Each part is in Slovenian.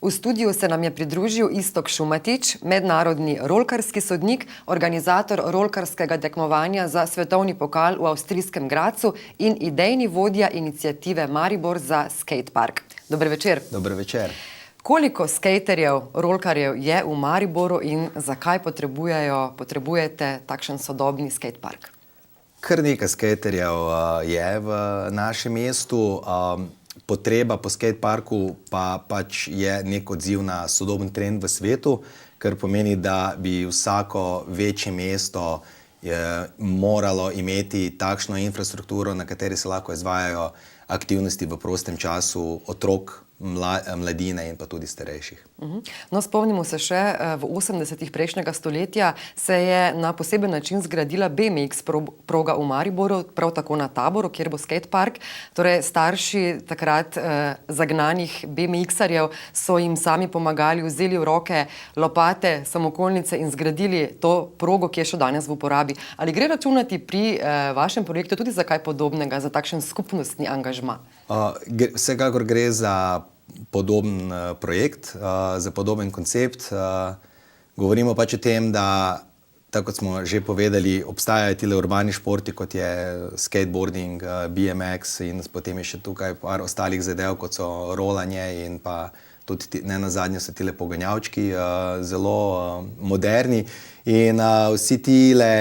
V studiu se nam je pridružil Iztok Šumatič, mednarodni rolkarski sodnik, organizator rolkarskega tekmovanja za svetovni pokal v avstrijskem Gradcu in idejni vodja iniciative Maribor za skatepark. Dober večer. Dober večer. Koliko skaterjev, rolkarjev je v Mariboru in zakaj potrebujete takšen sodobni skatepark? Kar nekaj skaterjev je v našem mestu. Potreba po skateparku pa pač je nek odziv na sodoben trend v svetu, kar pomeni, da bi vsako večje mesto moralo imeti takšno infrastrukturo, na kateri se lahko izvajajo aktivnosti v prostem času otrok, mladine in pa tudi starejših. No, spomnimo se še, v 80-ih prejšnjega stoletja se je na poseben način zgradila BMX proga v Mariboru, prav tako na Taboru, kjer bo skatepark. Torej, starši takrat zagnanih BMX-arjev so jim sami pomagali, vzeli v roke lopate, samokolnice in zgradili to progo, ki je še danes v uporabi. Ali gre računati pri vašem projektu tudi za kaj podobnega, za takšen skupnostni angažma? Vsekakor gre za podoben projekt, za podoben koncept. Govorimo pač o tem, da, tako kot smo že povedali, obstajajo tile urbani športi, kot je skateboarding, BMX in potem je še tukaj par ostalih zadev, kot so rolanje in pa tudi ne nazadnje so tile poganjavčki, zelo moderni in vsi tile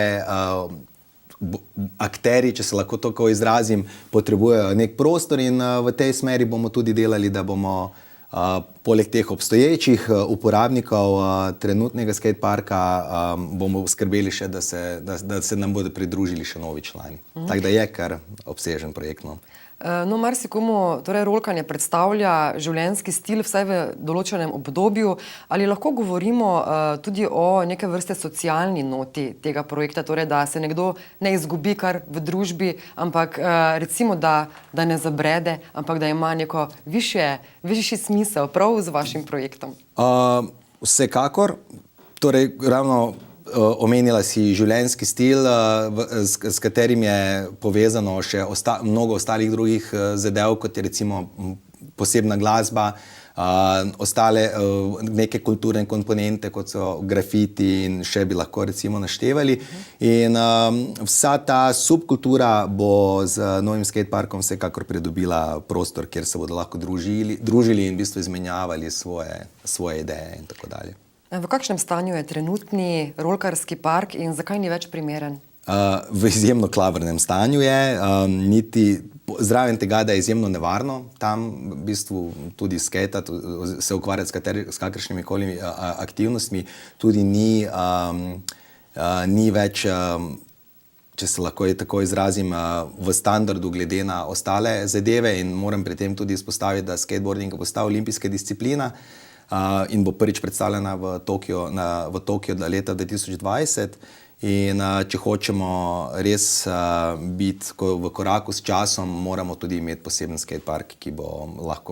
akteri, če se lahko tako izrazim, potrebujejo nek prostor in v tej smeri bomo tudi delali, da bomo poleg teh obstoječih uporabnikov trenutnega skateparka bomo skrbeli še, da se nam bodo pridružili še novi člani. Tako da je kar obsežen projekt. No, marsikomu torej rolkanje predstavlja življenjski stil vsaj v določenem obdobju. Ali lahko govorimo tudi o neke vrste socialni noti tega projekta, torej da se nekdo ne izgubi kar v družbi, ampak recimo, da ne zabrede, ampak da ima neko višji smisel prav z vašim projektom? Vsekakor. Torej, ravno omenila si življenjski stil, s katerim je povezano še mnogo ostalih drugih zadev, kot je recimo posebna glasba, ostale neke kulturne komponente, kot so grafiti in še bi lahko recimo naštevali. In vsa ta subkultura bo z novim skateparkom vsekakor pridobila prostor, kjer se bodo lahko družili in v bistvu izmenjavali svoje ideje in tako dalje. V kakšnem stanju je trenutni rolkarski park in zakaj ni več primeren? V izjemno klavrnem stanju je, zraven tega, da je izjemno nevarno tam v bistvu tudi skatati, se ukvarjati s kakršnimi koli aktivnostmi, tudi ni več, če se lahko tako izrazim, v standardu glede na ostale zadeve in moram pri tem tudi izpostaviti, da skateboarding je postal olimpijska disciplina in bo prvič predstavljena v Tokiu do leta 2020. In če hočemo res biti v koraku s časom, moramo tudi imeti poseben skatepark,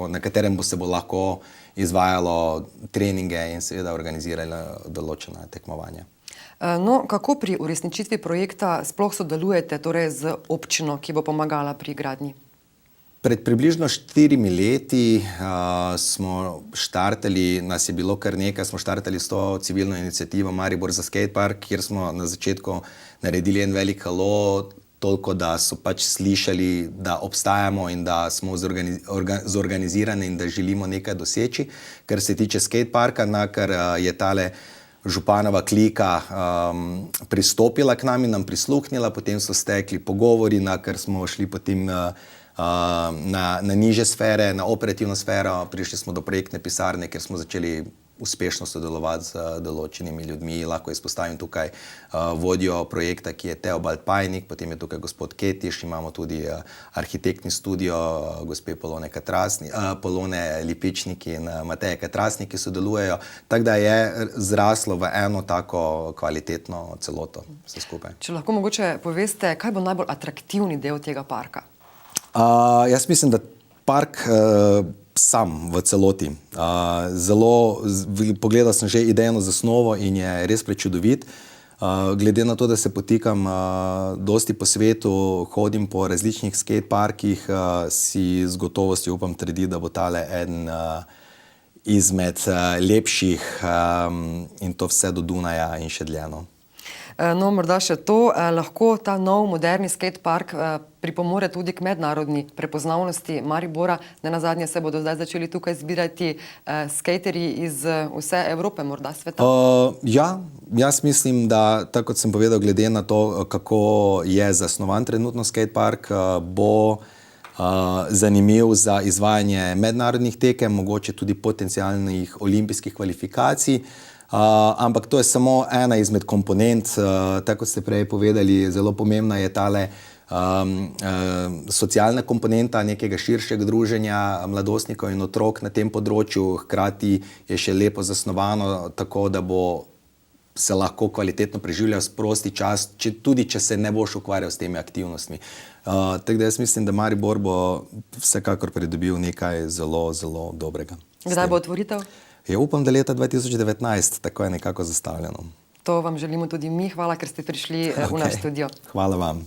na katerem se bo lahko izvajalo treninge in seveda organiziralo določena tekmovanja. No, kako pri uresničitvi projekta sploh sodelujete torej z občino, ki bo pomagala pri gradnji? Pred približno 4 leti smo štartali, nas je bilo kar nekaj, smo štartali s to civilno iniciativo Maribor za skatepark, kjer smo na začetku naredili en velik halo, toliko, da so pač slišali, da obstajamo in da smo zorganizirani in da želimo nekaj doseči. Kar se tiče skateparka, kar je tale županova klika pristopila k nam in nam prisluhnila, potem so stekli pogovori, kar smo šli potem na nižje sfere, na operativno sfero, prišli smo do projektne pisarne, kjer smo začeli uspešno sodelovati z določenimi ljudmi. Lahko izpostavim tukaj vodjo projekta, ki je Teobald Pajnik, potem je tukaj gospod Ketiš, imamo tudi arhitektni studio, gospe Polone Lipičnik in Mateja Katrasnik, ki sodelujejo, tako da je zraslo v eno tako kvalitetno celoto vse skupaj. Če lahko mogoče poveste, kaj bo najbolj atraktivni del tega parka? Jaz mislim, da park sam v celoti. Pogledal sem že idejno zasnovo in je res prečudovit. Glede na to, da se potikam dosti po svetu, hodim po različnih skateparkih, si z gotovostjo upam trditi, da bo tale eden izmed lepših in to vse do Dunaja in še dlje. No. No, morda še to, lahko ta nov moderni skatepark pripomore tudi k mednarodni prepoznavnosti Maribora. Nenazadnje se bodo zdaj začeli tukaj zbirati skaterji iz vse Evrope, morda sveta. Ja, jaz mislim, da, tako kot sem povedal, glede na to, kako je zasnovan trenutno skatepark, bo zanimiv za izvajanje mednarodnih tekem, mogoče tudi potencialnih olimpijskih kvalifikacij. Ampak to je samo ena izmed komponent, tako kot ste prej povedali, zelo pomembna je tale socialna komponenta nekega širšega druženja mladostnikov in otrok na tem področju, hkrati je še lepo zasnovano tako, da bo se lahko kvalitetno preživljal prosti čas, tudi če se ne boš ukvarjal s temi aktivnostmi. Tako da jaz mislim, da Maribor bo vsekakor pridobil nekaj zelo, zelo dobrega. Kdaj bo otvoritev? Ja, upam, da leta 2019, tako je nekako zastavljeno. To vam želimo tudi mi. Hvala, ker ste prišli v naš studio. Hvala vam.